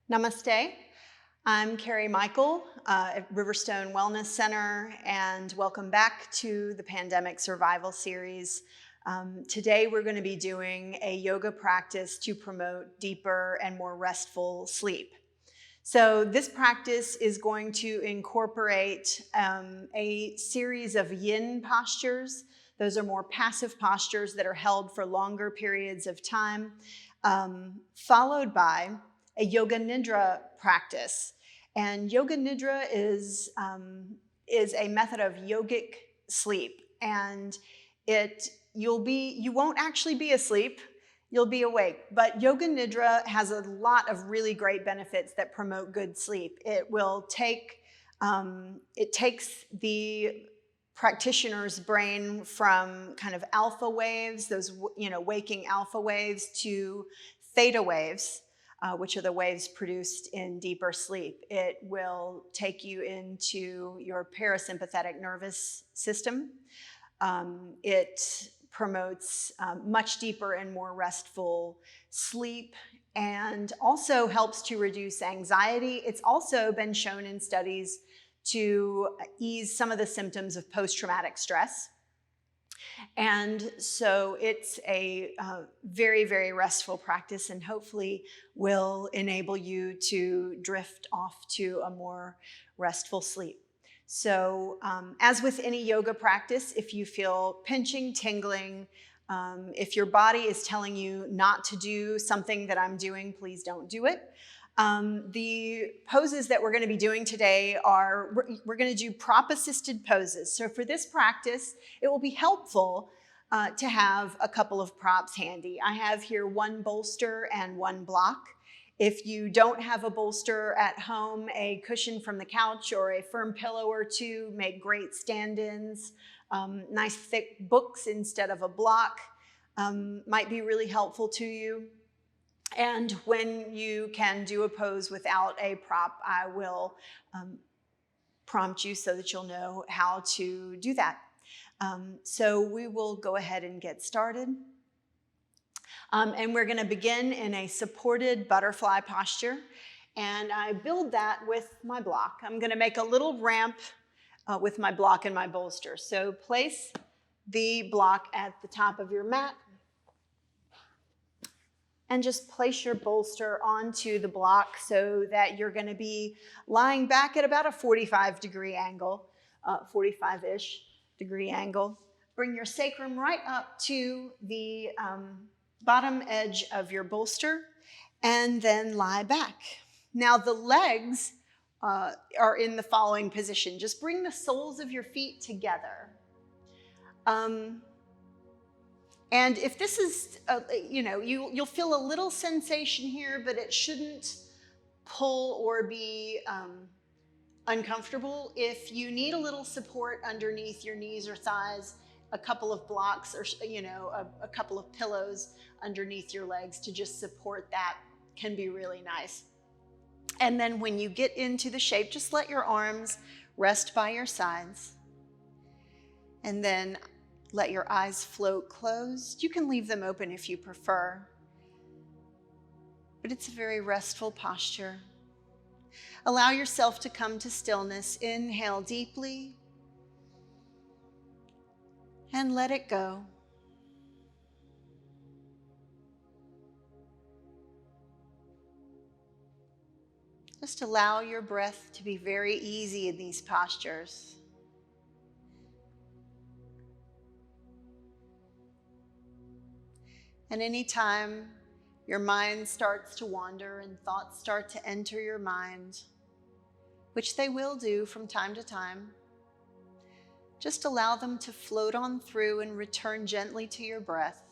Namaste. I'm Carrie Michael at Riverstone Wellness Center, and welcome back to the Pandemic Survival Series. Today we're going to be doing a yoga practice to promote deeper and more restful sleep. So this practice is going to incorporate a series of yin postures. Those are more passive postures that are held for longer periods of time, followed by a yoga nidra practice. And yoga nidra is a method of yogic sleep, and you won't actually be asleep. You'll be awake. But yoga nidra has a lot of really great benefits that promote good sleep. It takes the practitioner's brain from kind of alpha waves, those waking alpha waves, to theta waves, which are the waves produced in deeper sleep. It will take you into your parasympathetic nervous system. It promotes much deeper and more restful sleep, and also helps to reduce anxiety. It's also been shown in studies to ease some of the symptoms of post-traumatic stress. And so it's a very, very restful practice, and hopefully will enable you to drift off to a more restful sleep. So as with any yoga practice, if you feel pinching, tingling, if your body is telling you not to do something that I'm doing, please don't do it. The poses that we're going to be doing today we're going to do prop-assisted poses. So for this practice, it will be helpful to have a couple of props handy. I have here one bolster and one block. If you don't have a bolster at home, a cushion from the couch or a firm pillow or two make great stand-ins. Nice thick books instead of a block might be really helpful to you. And when you can do a pose without a prop, I will prompt you so that you'll know how to do that. So we will go ahead and get started. And we're going to begin in a supported butterfly posture. And I build that with my block. I'm going to make a little ramp with my block and my bolster. So place the block at the top of your mat, and just place your bolster onto the block so that you're going to be lying back at about a 45-degree angle, 45-ish degree angle. Bring your sacrum right up to the bottom edge of your bolster, and then lie back. Now the legs are in the following position. Just bring the soles of your feet together. And if this is, you'll feel a little sensation here, but it shouldn't pull or be uncomfortable. If you need a little support underneath your knees or thighs, a couple of blocks or, a couple of pillows underneath your legs to just support that can be really nice. And then when you get into the shape, just let your arms rest by your sides. And then let your eyes float closed. You can leave them open if you prefer, but it's a very restful posture. Allow yourself to come to stillness. Inhale deeply and let it go. Just allow your breath to be very easy in these postures. And anytime your mind starts to wander and thoughts start to enter your mind, which they will do from time to time, just allow them to float on through and return gently to your breath.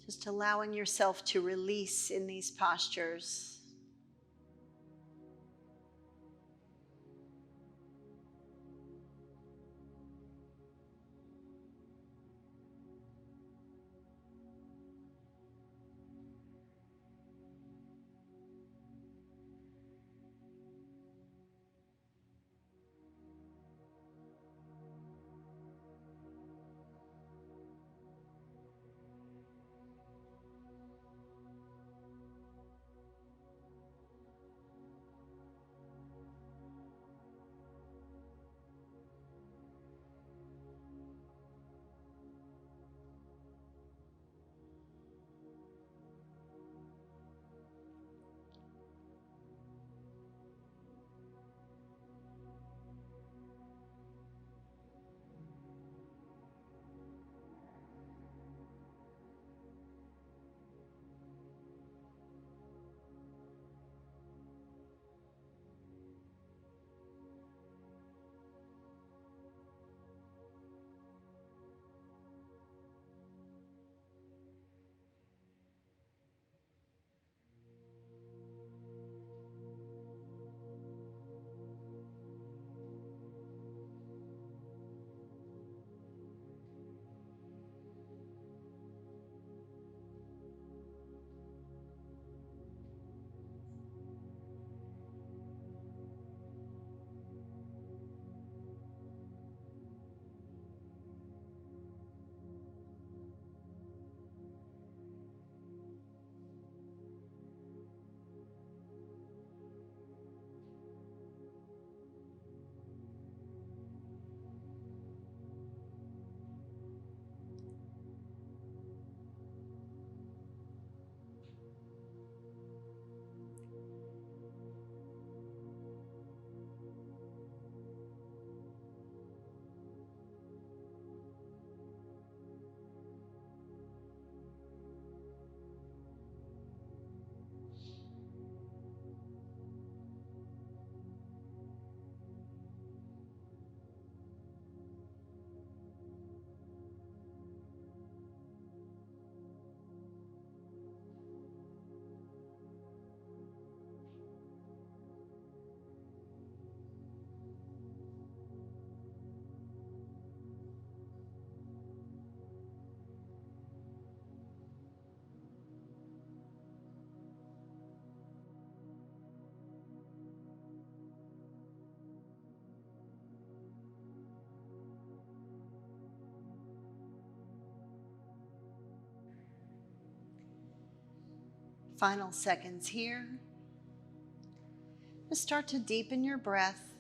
Just allowing yourself to release in these postures. Final seconds here. Just start to deepen your breath.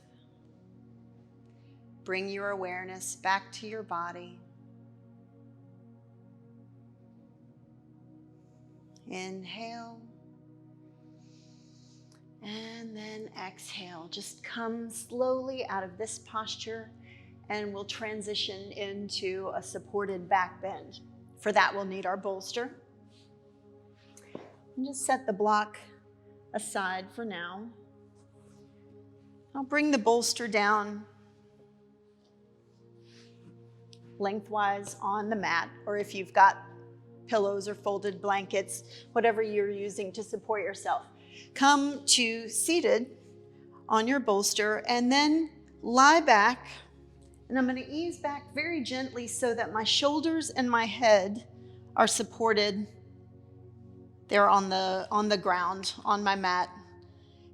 Bring your awareness back to your body. Inhale. And then exhale. Just come slowly out of this posture and we'll transition into a supported back bend. For that, we'll need our bolster. And just set the block aside for now. I'll bring the bolster down lengthwise on the mat, or if you've got pillows or folded blankets, whatever you're using to support yourself. Come to seated on your bolster and then lie back. And I'm going to ease back very gently so that my shoulders and my head are supported. They're on the ground, on my mat,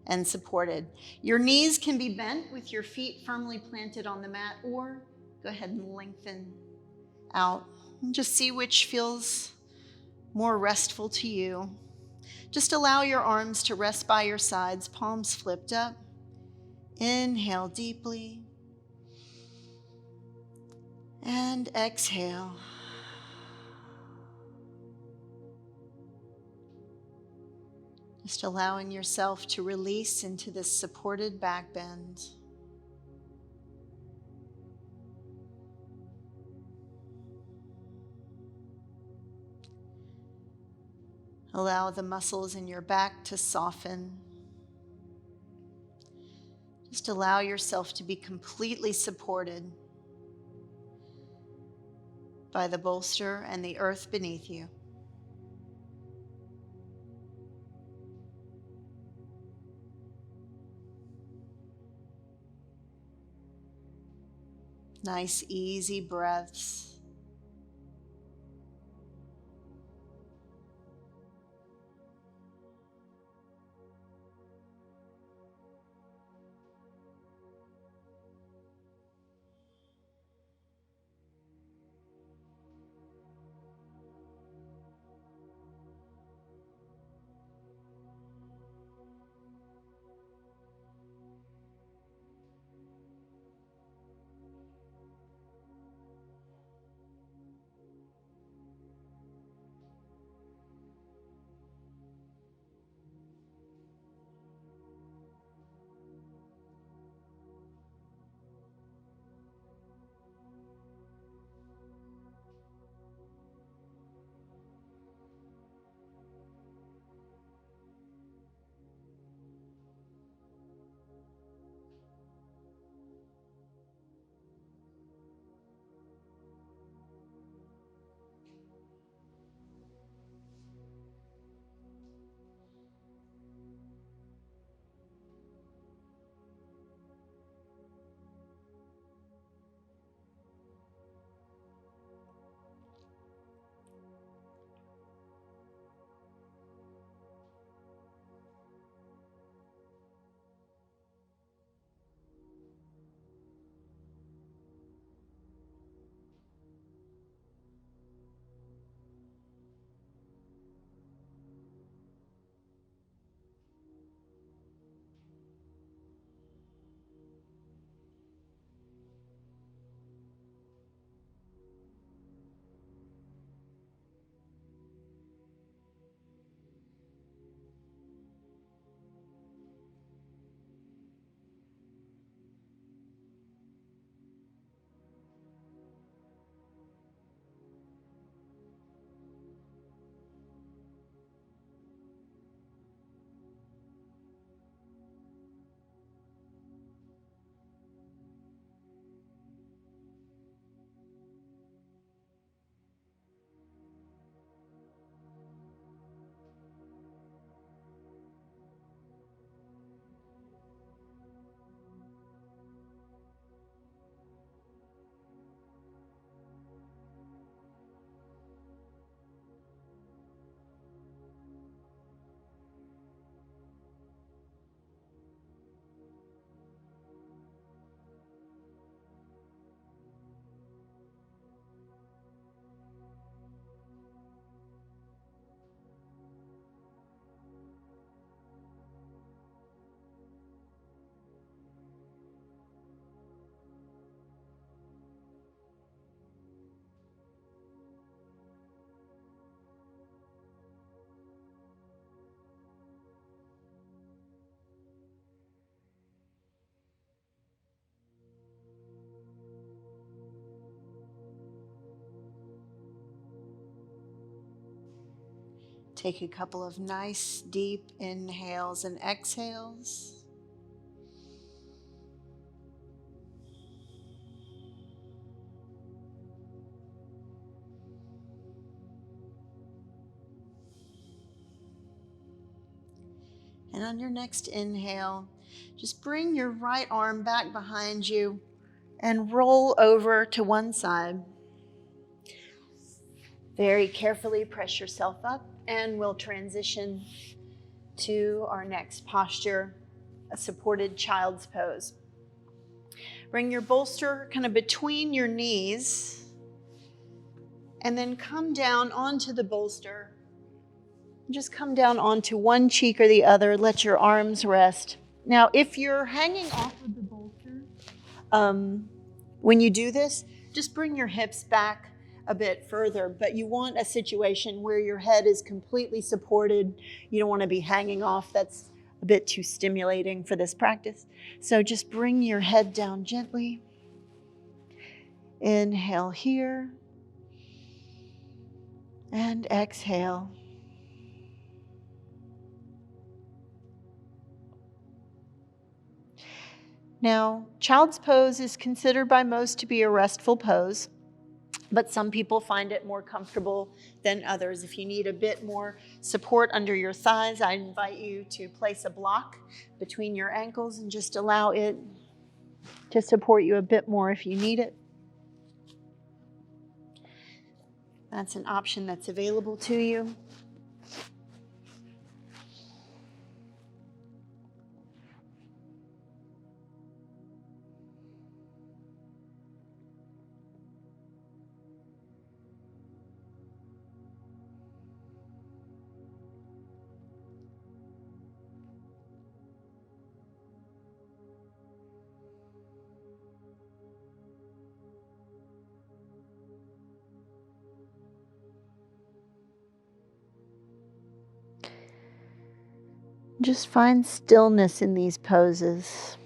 and supported. Your knees can be bent with your feet firmly planted on the mat, or go ahead and lengthen out. And just see which feels more restful to you. Just allow your arms to rest by your sides, palms flipped up. Inhale deeply. And exhale. Just allowing yourself to release into this supported back bend. Allow the muscles in your back to soften. Just allow yourself to be completely supported by the bolster and the earth beneath you. Nice, easy breaths. Take a couple of nice deep inhales and exhales. And on your next inhale, just bring your right arm back behind you and roll over to one side. Very carefully press yourself up, and we'll transition to our next posture, a supported child's pose. Bring your bolster kind of between your knees, and then come down onto the bolster. Just come down onto one cheek or the other. Let your arms rest. Now, if you're hanging off of the bolster, when you do this, just bring your hips back a bit further, but you want a situation where your head is completely supported. You don't want to be hanging off. That's a bit too stimulating for this practice. So just bring your head down gently. Inhale here and exhale. Now, child's pose is considered by most to be a restful pose, but some people find it more comfortable than others. If you need a bit more support under your thighs, I invite you to place a block between your ankles and just allow it to support you a bit more if you need it. That's an option that's available to you. Just find stillness in these poses.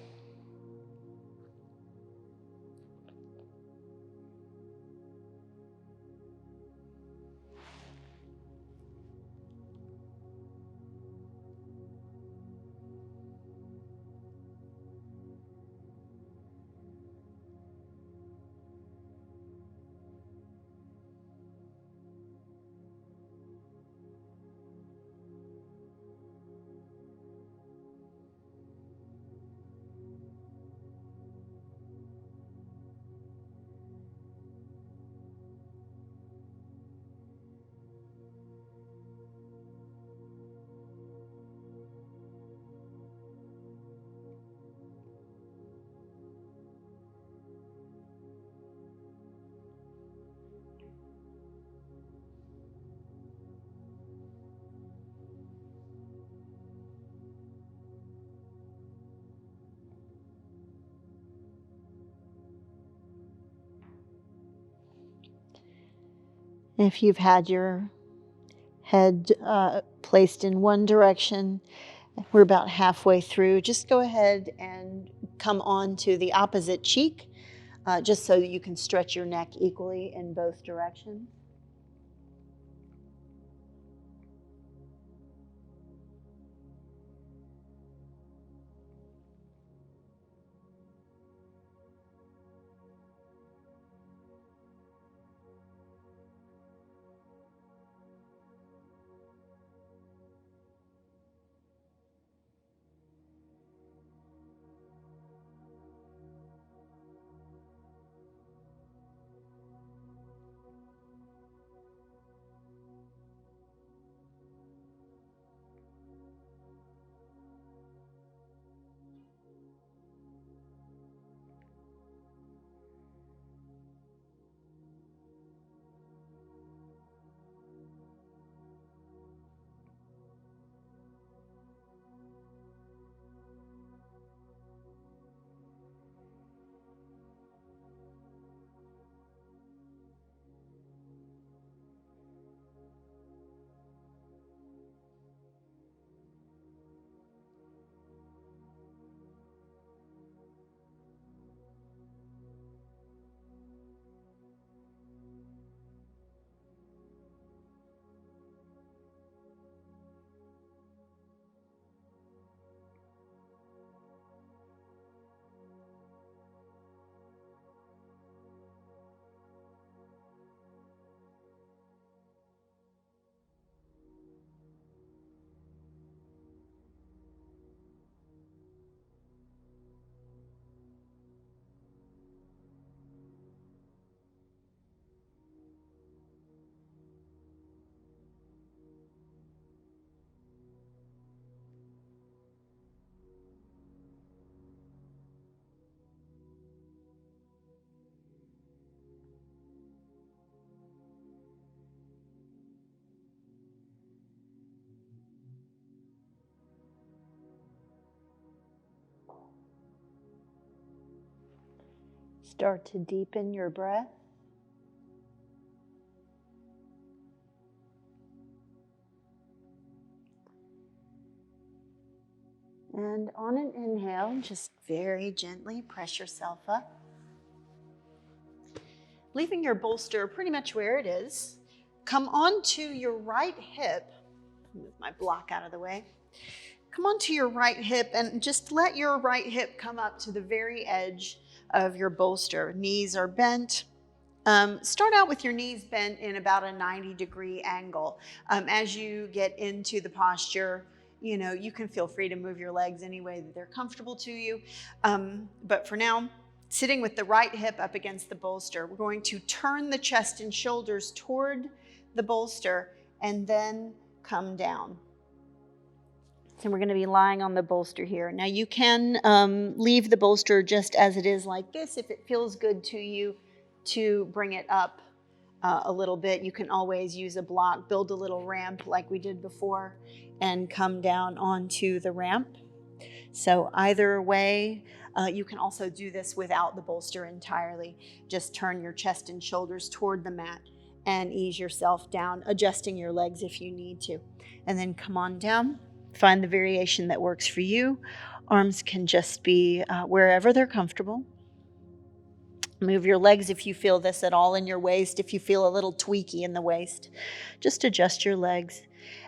If you've had your head placed in one direction, we're about halfway through. Just go ahead and come on to the opposite cheek, just so that you can stretch your neck equally in both directions. Start to deepen your breath. And on an inhale, just very gently press yourself up. Leaving your bolster pretty much where it is. Come onto your right hip. Move my block out of the way. Come onto your right hip and just let your right hip come up to the very edge of your bolster. Knees are bent. Start out with your knees bent in about a 90-degree angle. As you get into the posture, you can feel free to move your legs any way that they're comfortable to you. But for now, sitting with the right hip up against the bolster, we're going to turn the chest and shoulders toward the bolster and then come down. So we're going to be lying on the bolster here. Now you can leave the bolster just as it is like this if it feels good to you to bring it up a little bit. You can always use a block, build a little ramp like we did before, and come down onto the ramp. So either way, you can also do this without the bolster entirely. Just turn your chest and shoulders toward the mat and ease yourself down, adjusting your legs if you need to. And then come on down. Find the variation that works for you. Arms can just be wherever they're comfortable. Move your legs if you feel this at all in your waist. If you feel a little tweaky in the waist, just adjust your legs.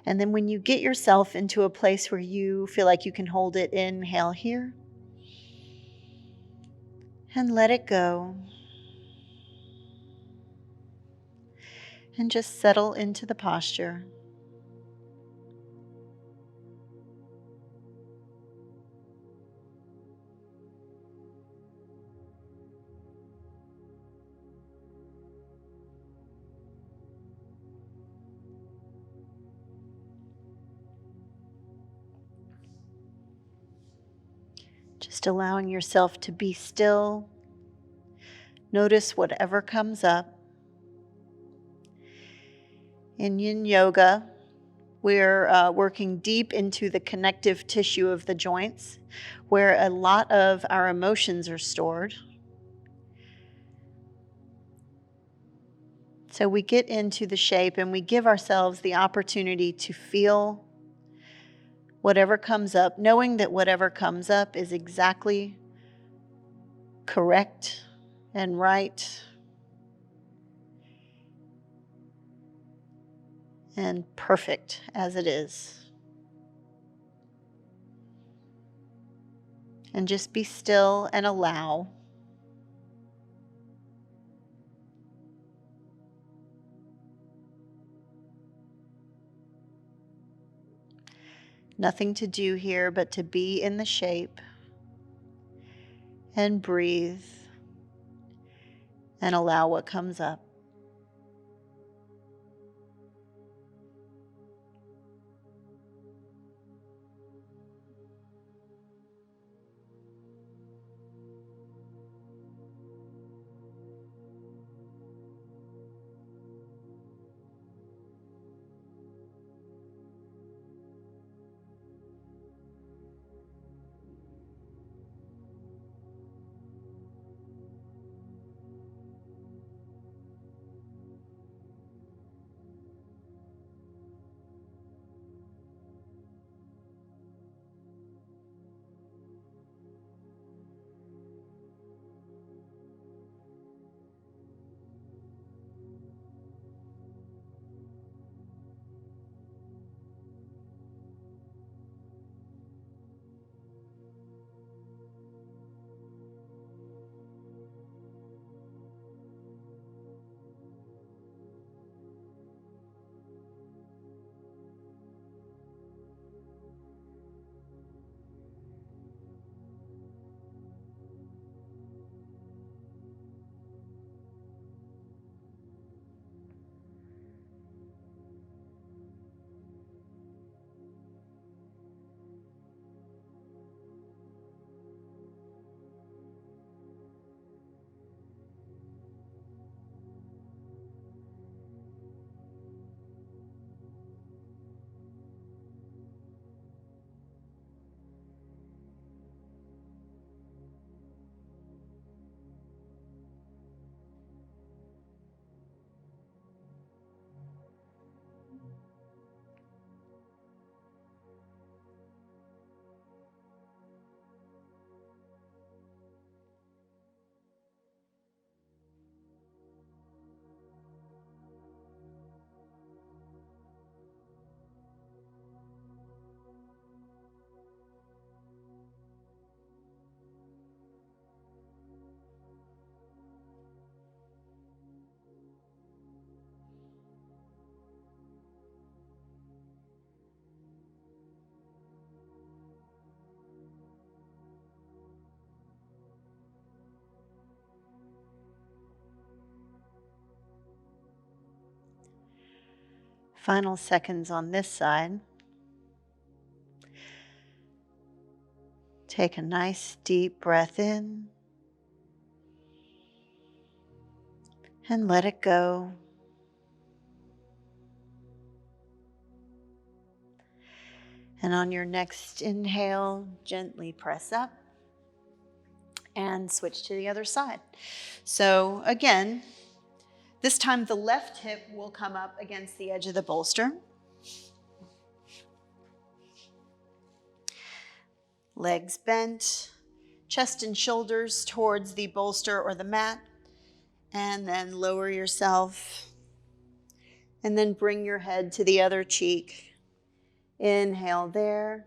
And then when you get yourself into a place where you feel like you can hold it, inhale here and let it go. And just settle into the posture. Just allowing yourself to be still. Notice whatever comes up. In yin yoga, we're working deep into the connective tissue of the joints, where a lot of our emotions are stored. So we get into the shape and we give ourselves the opportunity to feel whatever comes up, knowing that whatever comes up is exactly correct and right and perfect as it is. And just be still and allow. Nothing to do here but to be in the shape and breathe and allow what comes up. Final seconds on this side. Take a nice deep breath in and let it go. And on your next inhale, gently press up and switch to the other side. So again, this time the left hip will come up against the edge of the bolster. Legs bent, chest and shoulders towards the bolster or the mat, and then lower yourself, and then bring your head to the other cheek. Inhale there,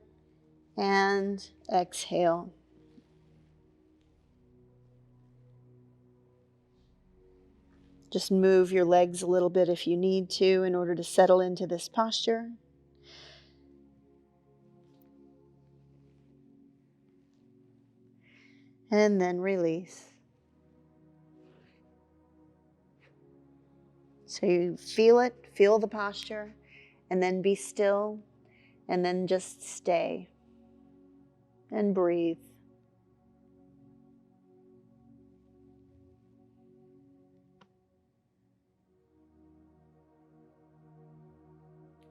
and exhale. Just move your legs a little bit if you need to in order to settle into this posture. And then release. So you feel it, feel the posture, and then be still, and then just stay and breathe.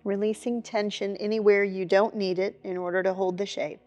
Releasing tension anywhere you don't need it in order to hold the shape.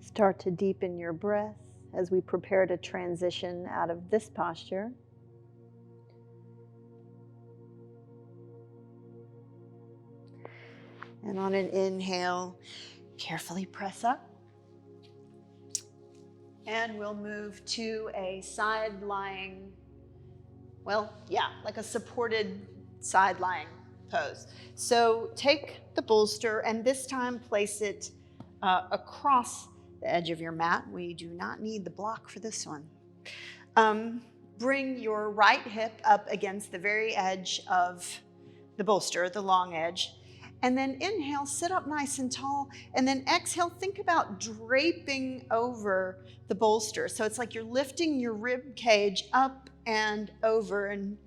Start to deepen your breath as we prepare to transition out of this posture. And on an inhale, carefully press up. And we'll move to a side lying, like a supported side lying pose. So take the bolster and this time place it across the edge of your mat. We do not need the block for this one. Bring your right hip up against the very edge of the bolster, the long edge. And then inhale, sit up nice and tall. And then exhale, think about draping over the bolster. So it's like you're lifting your rib cage up and over. And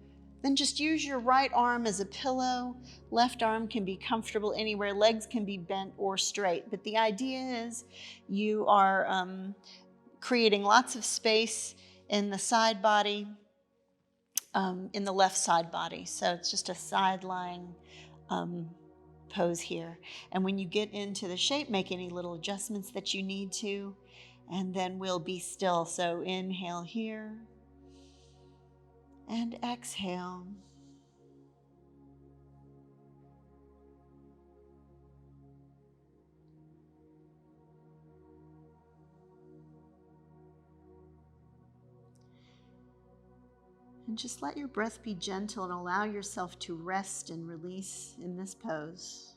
then just use your right arm as a pillow. Left arm can be comfortable anywhere. Legs can be bent or straight. But the idea is you are creating lots of space in the side body, in the left side body. So it's just a side lying pose here. And when you get into the shape, make any little adjustments that you need to, and then we'll be still. So inhale here and exhale. And just let your breath be gentle and allow yourself to rest and release in this pose.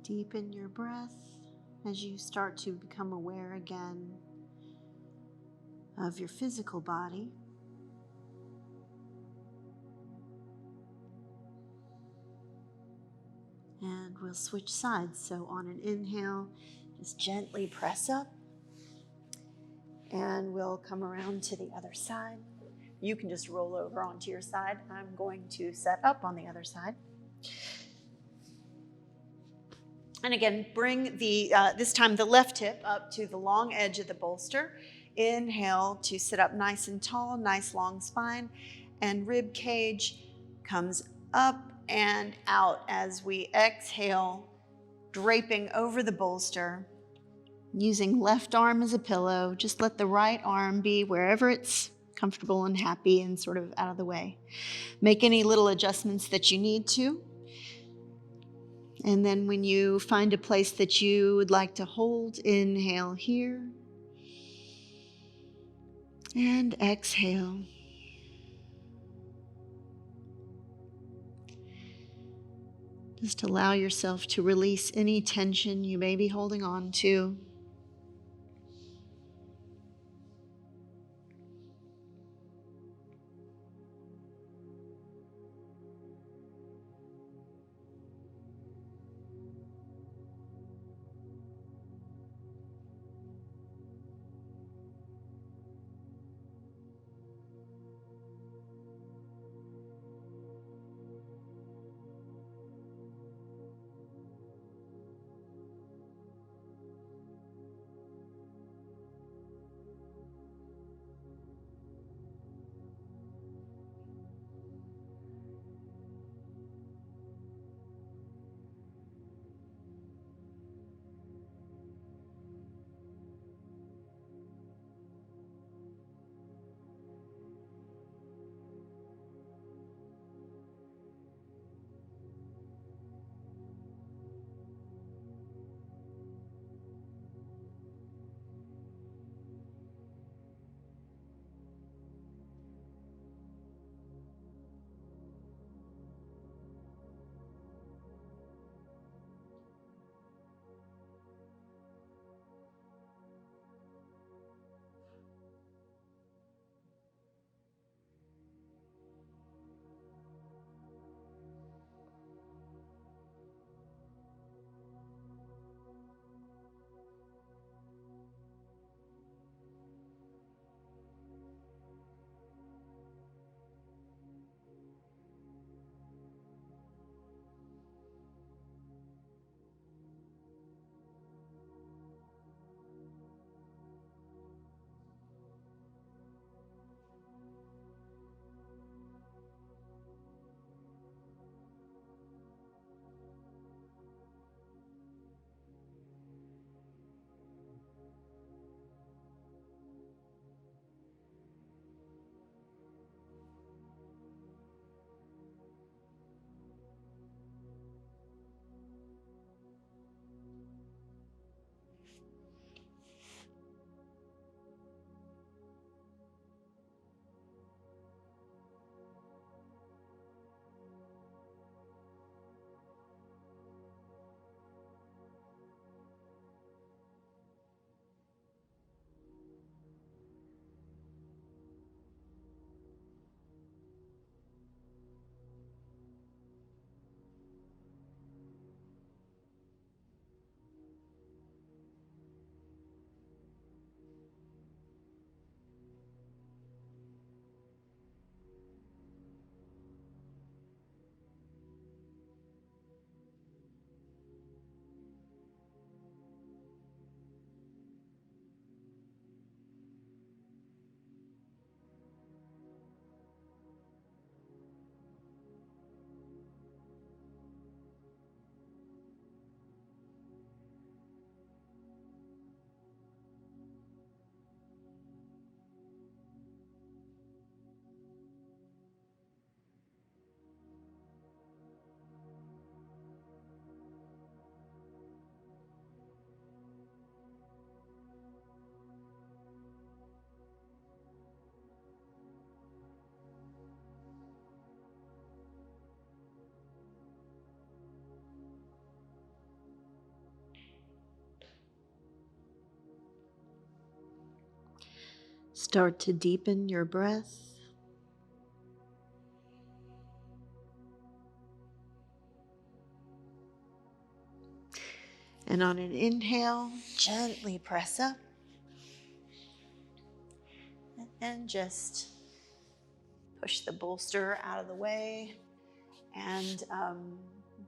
Deepen your breath as you start to become aware again of your physical body. And we'll switch sides. So on an inhale, just gently press up. And we'll come around to the other side. You can just roll over onto your side. I'm going to set up on the other side. And again, bring this time the left hip up to the long edge of the bolster. Inhale to sit up nice and tall, nice long spine. And rib cage comes up and out as we exhale, draping over the bolster. Using left arm as a pillow, just let the right arm be wherever it's comfortable and happy and sort of out of the way. Make any little adjustments that you need to. And then when you find a place that you would like to hold, inhale here. And exhale. Just allow yourself to release any tension you may be holding on to. Start to deepen your breath. And on an inhale, gently press up. And just push the bolster out of the way. And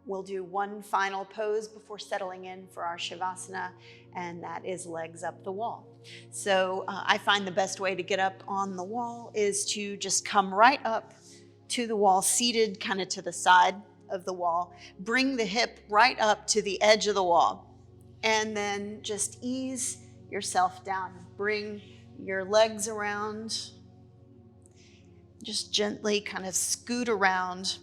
we'll do one final pose before settling in for our Shavasana, and that is legs up the wall. So I find the best way to get up on the wall is to just come right up to the wall, seated kind of to the side of the wall. Bring the hip right up to the edge of the wall, and then just ease yourself down. Bring your legs around. Just gently kind of scoot around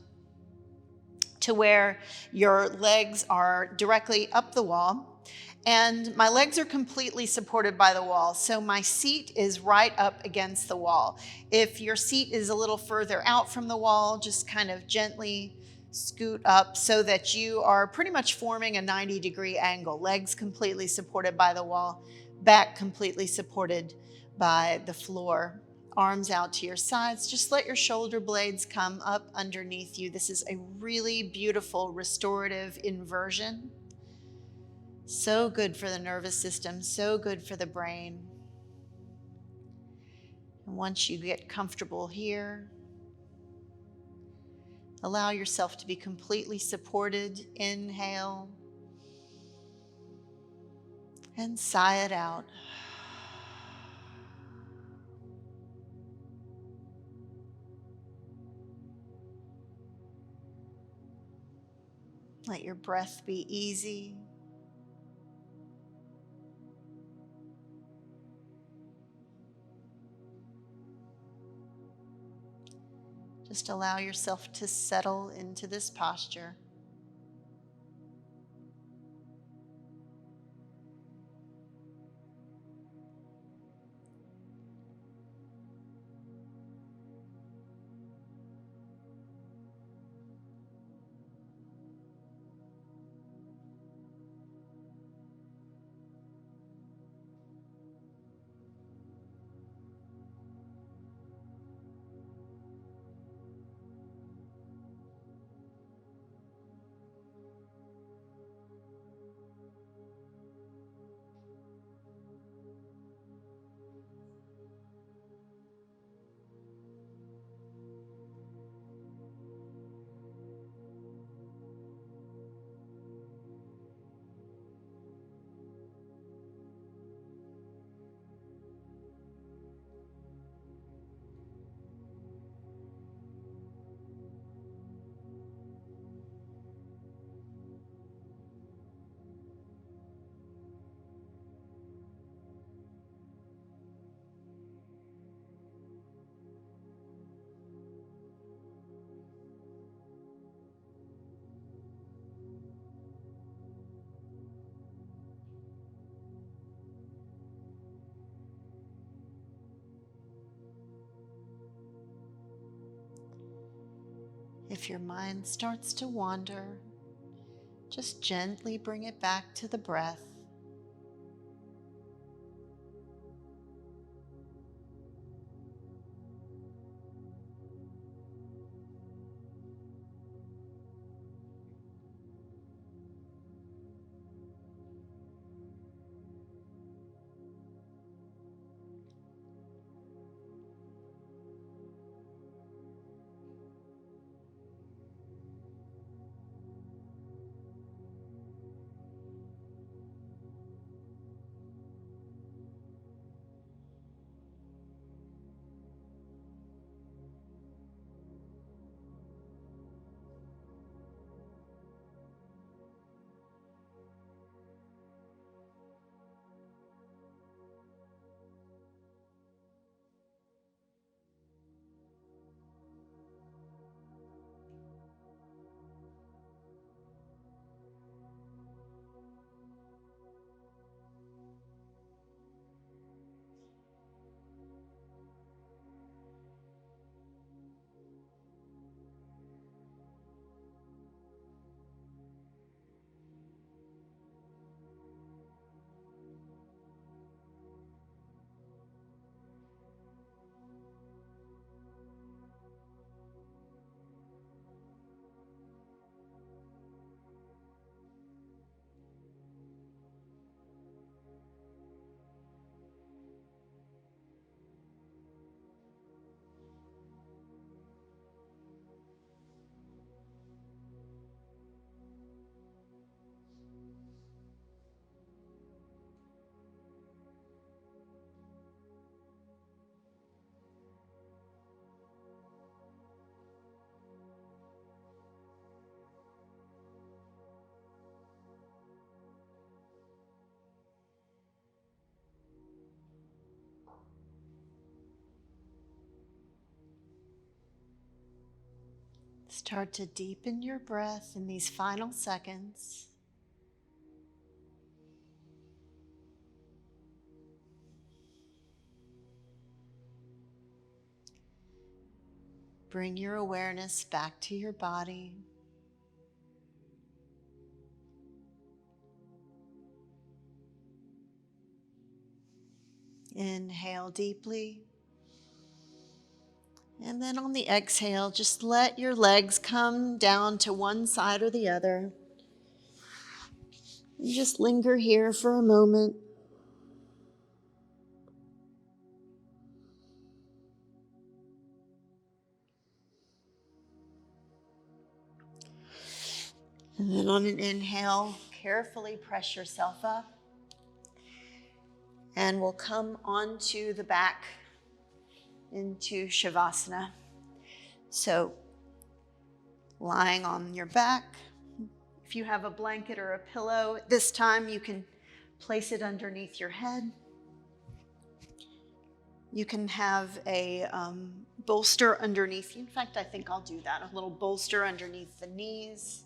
to where your legs are directly up the wall. And my legs are completely supported by the wall. So my seat is right up against the wall. If your seat is a little further out from the wall, just kind of gently scoot up so that you are pretty much forming a 90-degree angle. Legs completely supported by the wall, back completely supported by the floor. Arms out to your sides. Just let your shoulder blades come up underneath you. This is a really beautiful restorative inversion. So good for the nervous system, so good for the brain. And once you get comfortable here, allow yourself to be completely supported. Inhale and sigh it out. Let your breath be easy. Just allow yourself to settle into this posture. If your mind starts to wander, just gently bring it back to the breath. Start to deepen your breath in these final seconds. Bring your awareness back to your body. Inhale deeply. And then on the exhale, just let your legs come down to one side or the other. And just linger here for a moment. And then on an inhale, carefully press yourself up. And we'll come onto the back into Shavasana. So lying on your back. If you have a blanket or a pillow, this time you can place it underneath your head. You can have a bolster underneath you. In fact, I think I'll do that. A little bolster underneath the knees.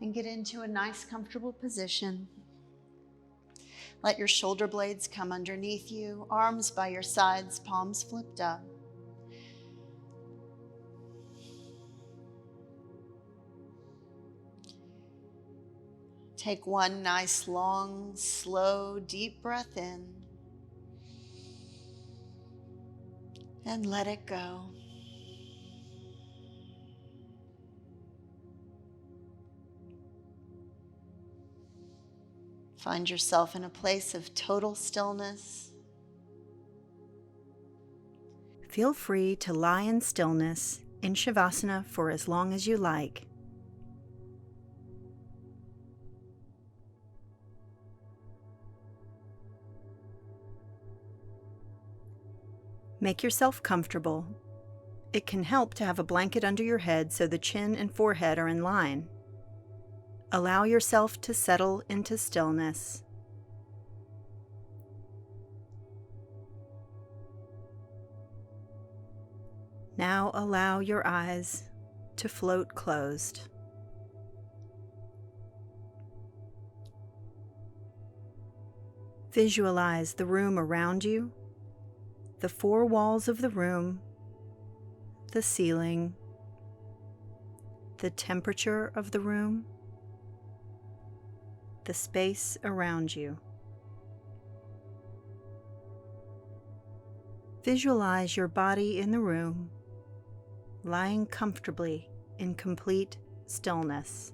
And get into a nice, comfortable position. Let your shoulder blades come underneath you, arms by your sides, palms flipped up. Take one nice, long, slow, deep breath in. And let it go. Find yourself in a place of total stillness. Feel free to lie in stillness in Shavasana for as long as you like. Make yourself comfortable. It can help to have a blanket under your head so the chin and forehead are in line. Allow yourself to settle into stillness. Now allow your eyes to float closed. Visualize the room around you, the four walls of the room, the ceiling, the temperature of the room, the space around you. Visualize your body in the room, lying comfortably in complete stillness.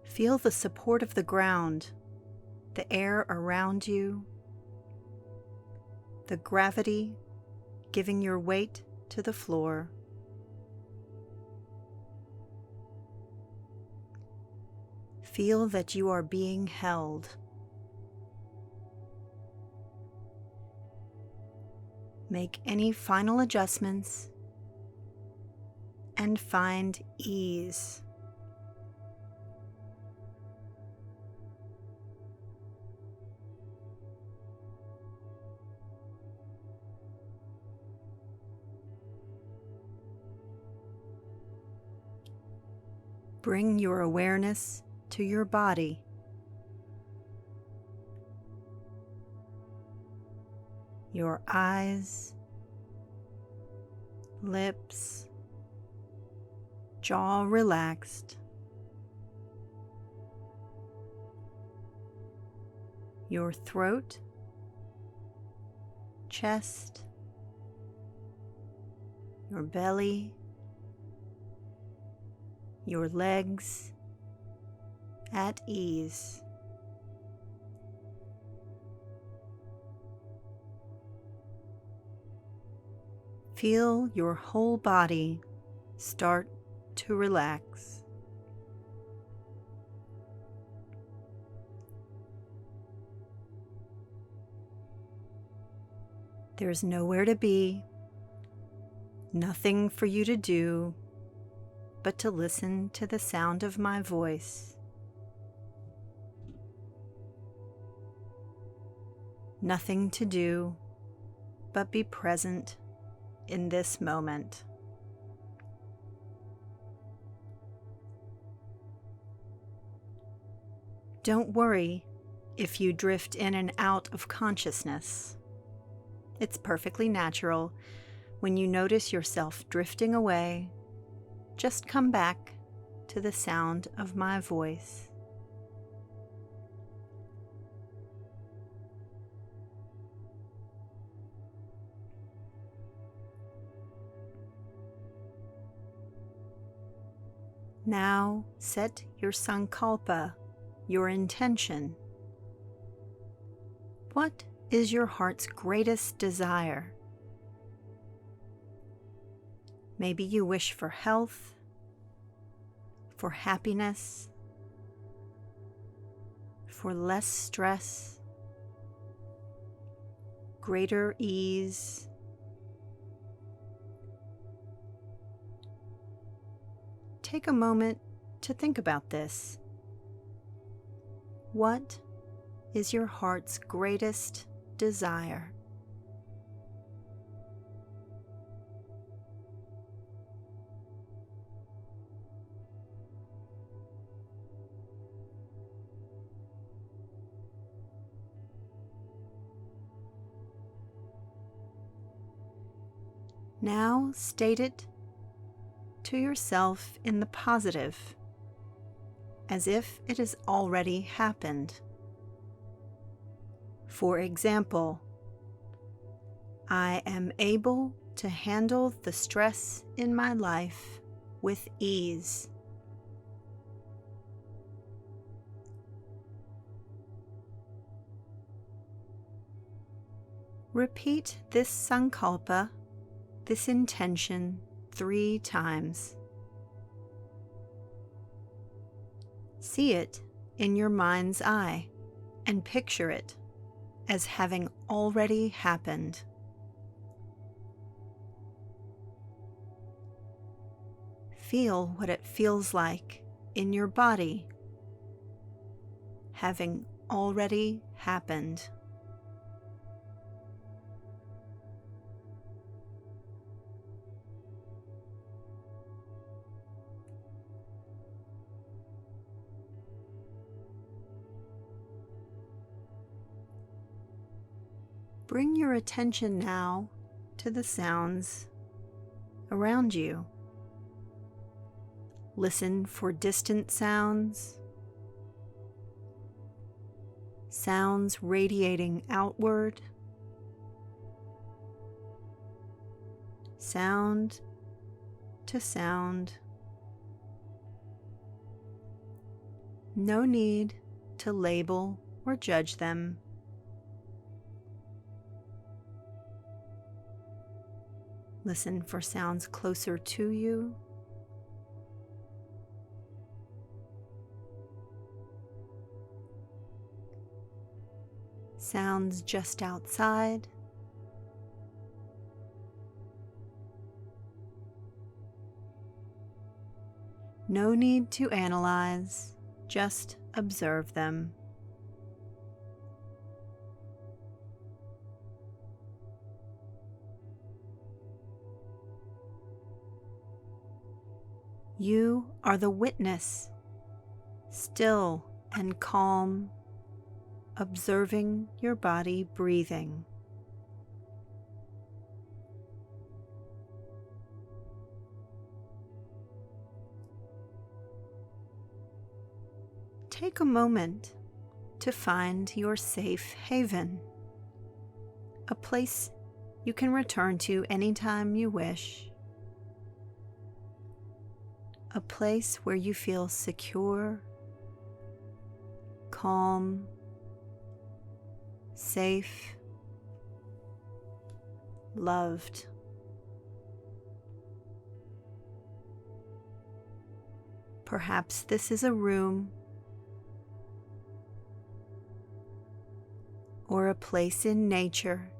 Feel the support of the ground, the air around you, the gravity giving your weight to the floor. Feel that you are being held. Make any final adjustments and find ease. Bring your awareness to your body. Your eyes, lips, jaw relaxed. Your throat, chest, your belly, your legs at ease. Feel your whole body start to relax. There's nowhere to be, nothing for you to do but to listen to the sound of my voice. Nothing to do but be present in this moment. Don't worry if you drift in and out of consciousness. It's perfectly natural. When you notice yourself drifting away, just come back to the sound of my voice. Now set your sankalpa, your intention. What is your heart's greatest desire? Maybe you wish for health, for happiness, for less stress, greater ease. Take a moment to think about this. What is your heart's greatest desire? Now state it to yourself in the positive, as if it has already happened. For example, I am able to handle the stress in my life with ease. Repeat this sankalpa, this intention, 3 times. See it in your mind's eye and picture it as having already happened. Feel what it feels like in your body, having already happened. Bring your attention now to the sounds around you. Listen for distant sounds, sounds radiating outward, sound to sound. No need to label or judge them. Listen for sounds closer to you. Sounds just outside. No need to analyze, just observe them. You are the witness, still and calm, observing your body breathing. Take a moment to find your safe haven, a place you can return to anytime you wish. A place where you feel secure, calm, safe, loved. Perhaps this is a room or a place in nature.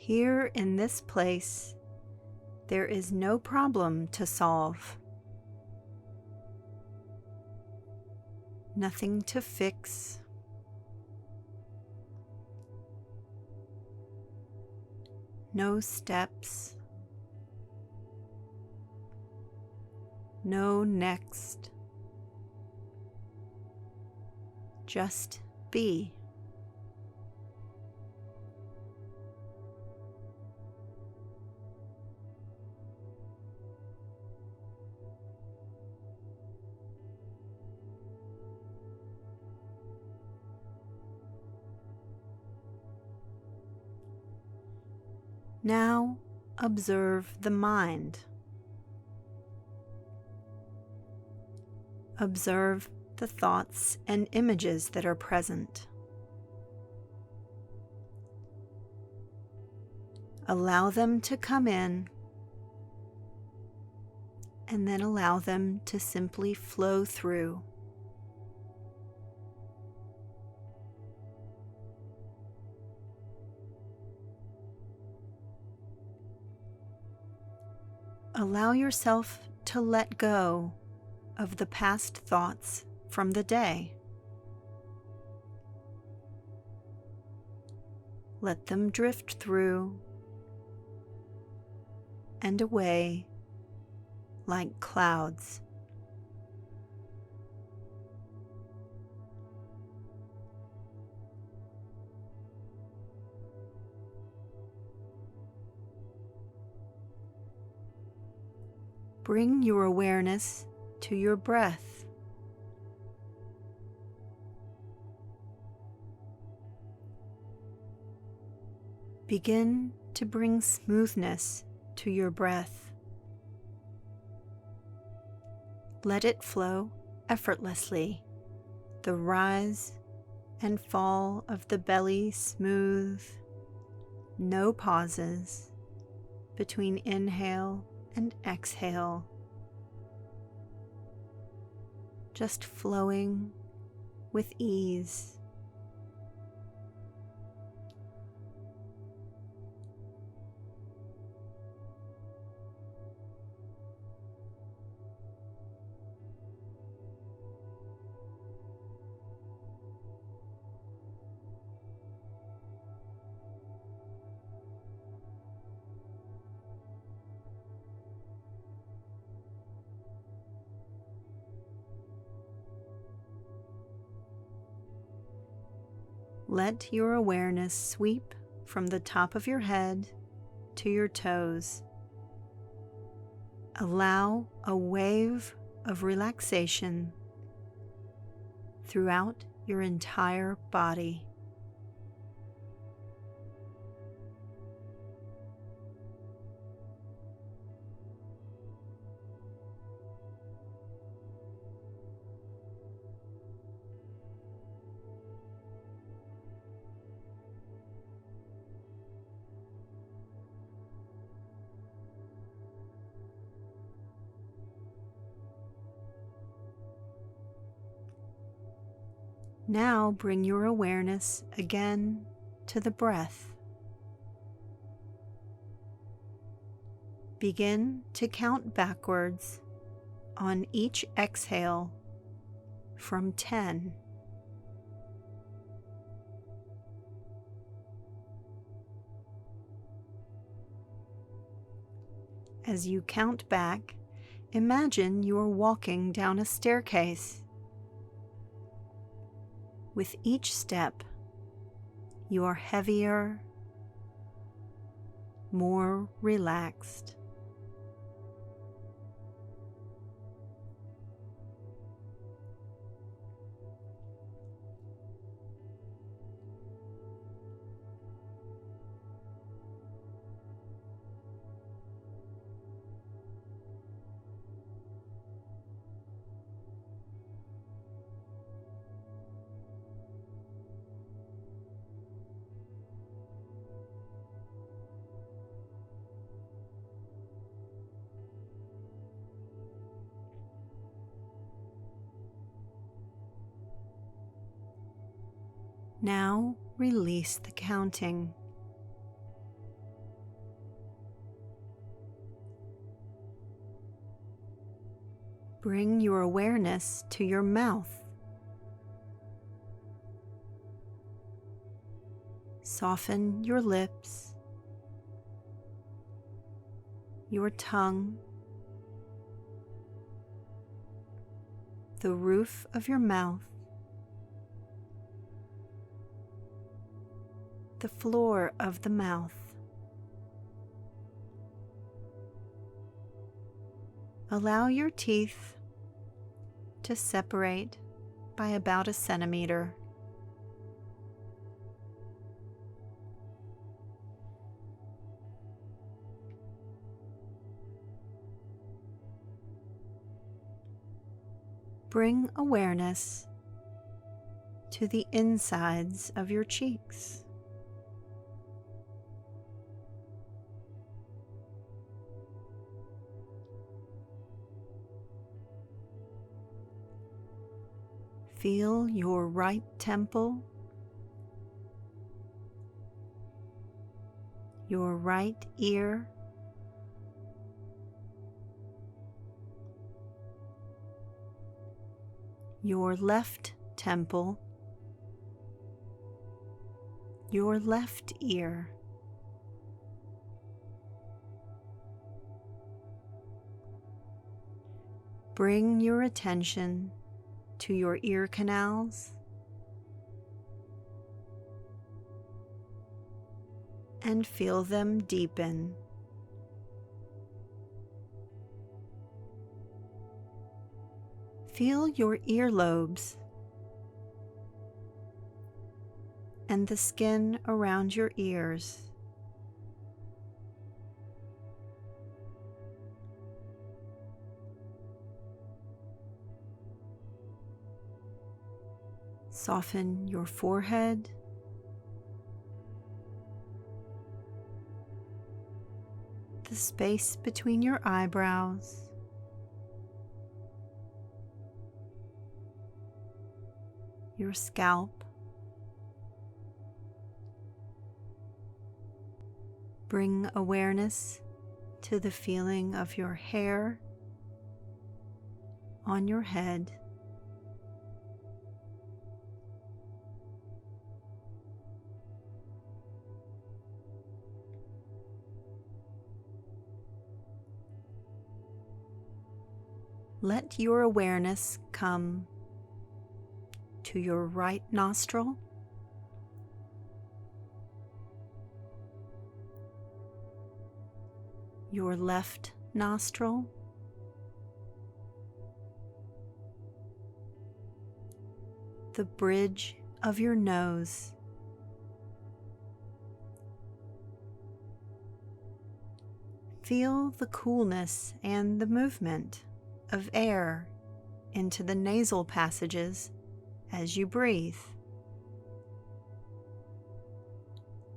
Here in this place, there is no problem to solve, nothing to fix, no steps, no next, just be. Now observe the mind. Observe the thoughts and images that are present. Allow them to come in, and then allow them to simply flow through. Allow yourself to let go of the past thoughts from the day. Let them drift through and away like clouds. Bring your awareness to your breath. Begin to bring smoothness to your breath. Let it flow effortlessly, the rise and fall of the belly smooth, no pauses between inhale and exhale, just flowing with ease. Let your awareness sweep from the top of your head to your toes. Allow a wave of relaxation throughout your entire body. Now bring your awareness again to the breath. Begin to count backwards on each exhale from 10. As you count back, imagine you are walking down a staircase. With each step, you are heavier, more relaxed. Now release the counting. Bring your awareness to your mouth. Soften your lips, your tongue, the roof of your mouth, the floor of the mouth. Allow your teeth to separate by about a centimeter. Bring awareness to the insides of your cheeks. Feel your right temple, your right ear, your left temple, your left ear. Bring your attention to your ear canals and feel them deepen. Feel your earlobes and the skin around your ears. Soften your forehead, the space between your eyebrows, your scalp. Bring awareness to the feeling of your hair on your head. Let your awareness come to your right nostril, your left nostril, the bridge of your nose, feel the coolness and the movement of air into the nasal passages as you breathe.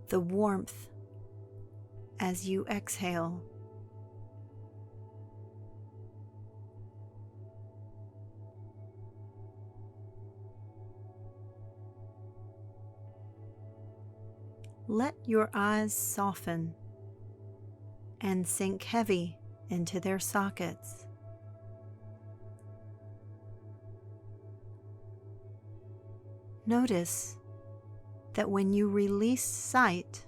The warmth as you exhale. Let your eyes soften and sink heavy into their sockets. Notice that when you release sight,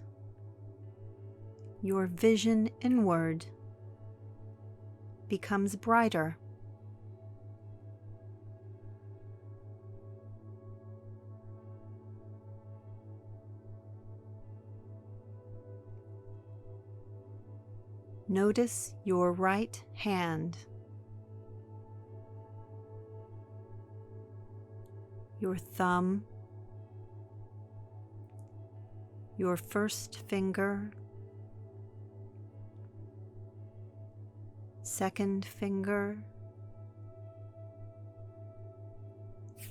your vision inward becomes brighter. Notice your right hand, your thumb, your first finger, second finger,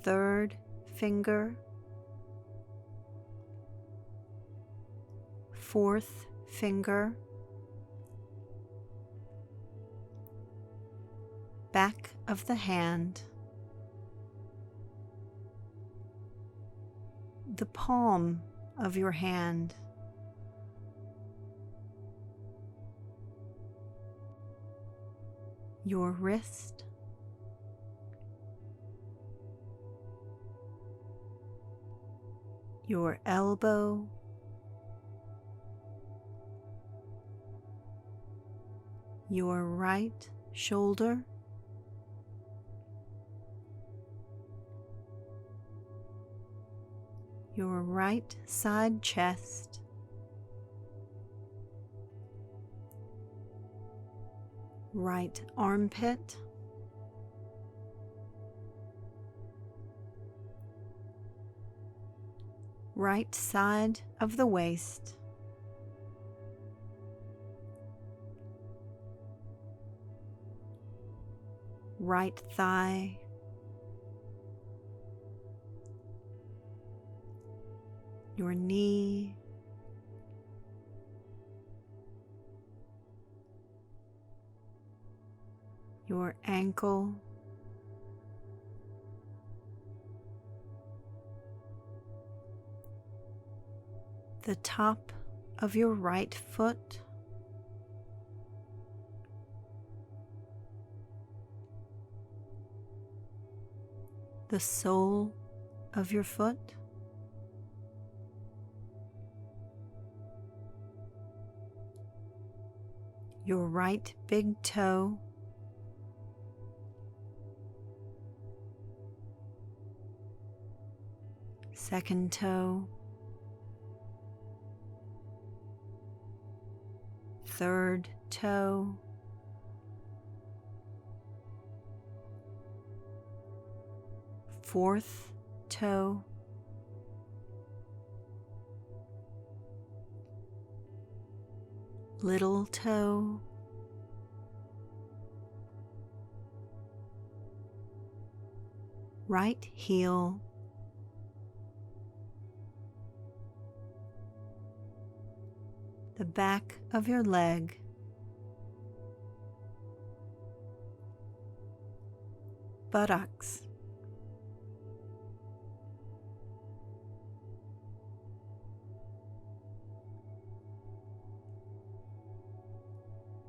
third finger, fourth finger, back of the hand, the palm of your hand, your wrist, your elbow, your right shoulder, your right side chest, right armpit, right side of the waist, right thigh, your knee, your ankle, the top of your right foot, the sole of your foot, your right big toe, second toe, third toe, fourth toe, little toe, right heel, the back of your leg, buttocks,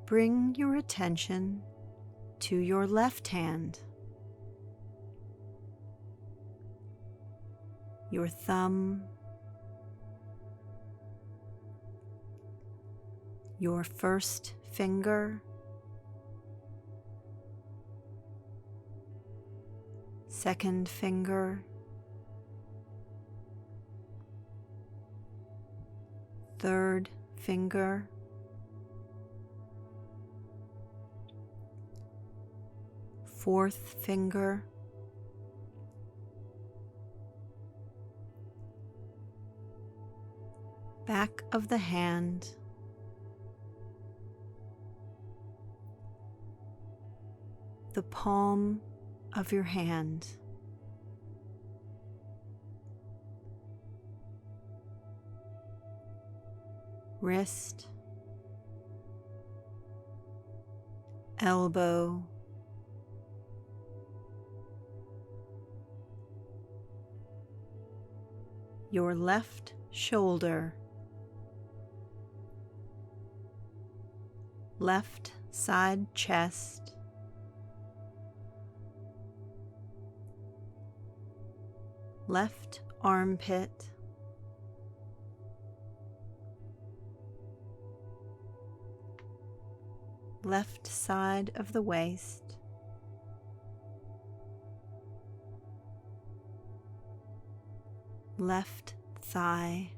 bring your attention to your left hand, your thumb, your first finger, second finger, third finger, fourth finger, back of the hand, the palm of your hand, wrist, elbow, your left shoulder, left side chest, left armpit, left side of the waist, left thigh,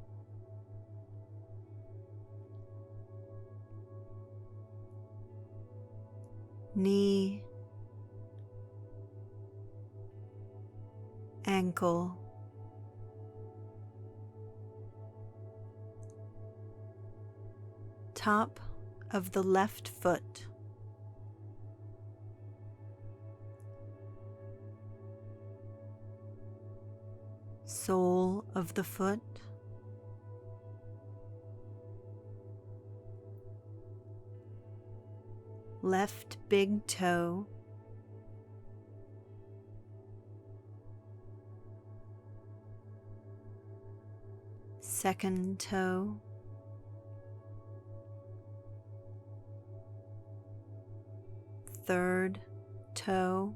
knee, ankle, top of the left foot, sole of the foot, left big toe, second toe, third toe,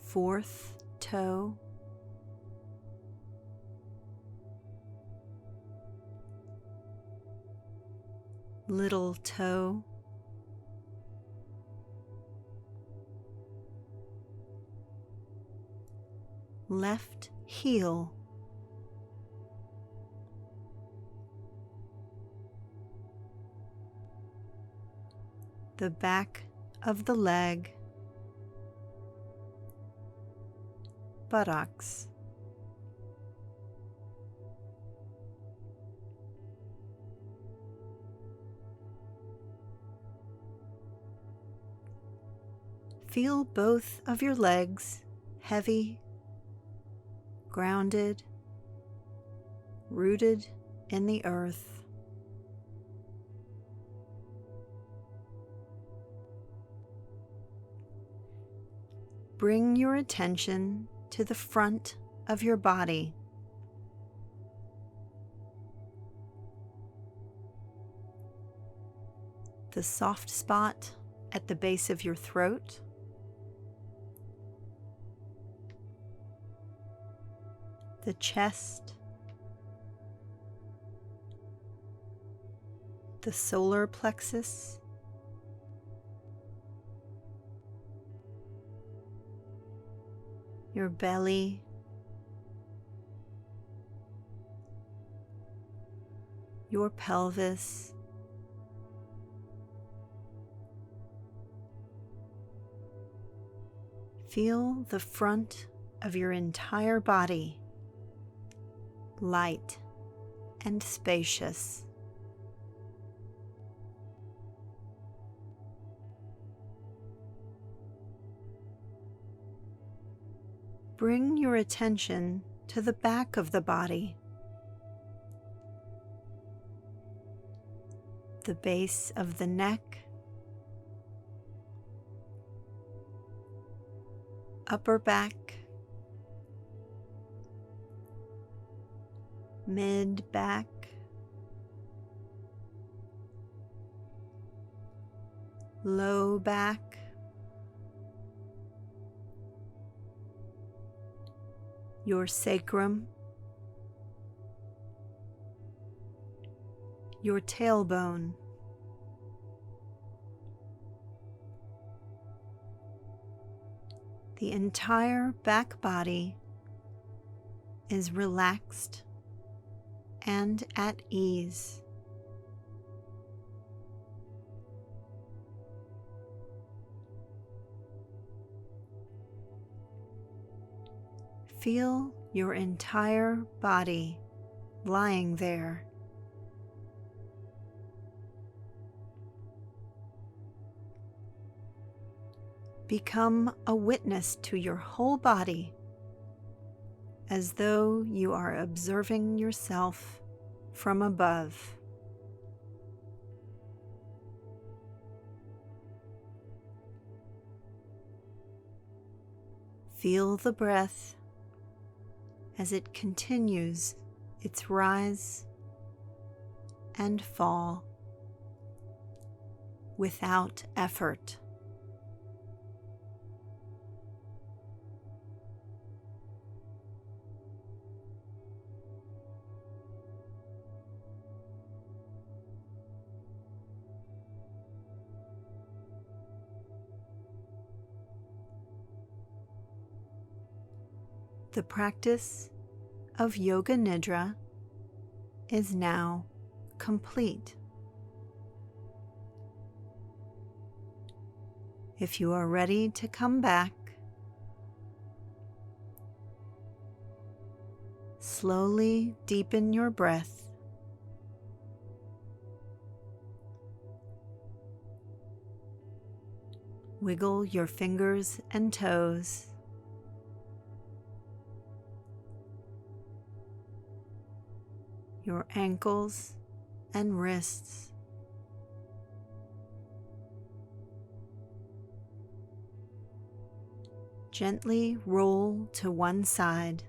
fourth toe, little toe, left heel, the back of the leg, buttocks, feel both of your legs heavy, grounded, rooted in the earth. Bring your attention to the front of your body. The soft spot at the base of your throat, the chest, the solar plexus, your belly, your pelvis, feel the front of your entire body, light and spacious. Bring your attention to the back of the body, the base of the neck, upper back, mid back, low back, your sacrum, your tailbone, the entire back body is relaxed and at ease. Feel your entire body lying there. Become a witness to your whole body, as though you are observing yourself from above. Feel the breath as it continues its rise and fall without effort. The practice of Yoga Nidra is now complete. If you are ready to come back, slowly deepen your breath. Wiggle your fingers and toes. Your ankles and wrists. Gently roll to one side.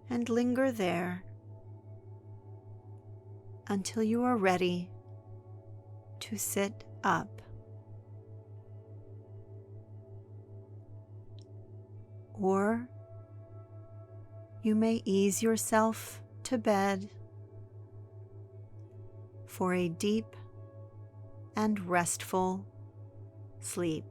And linger there until you are ready to to sit up. Or you may ease yourself to bed for a deep and restful sleep.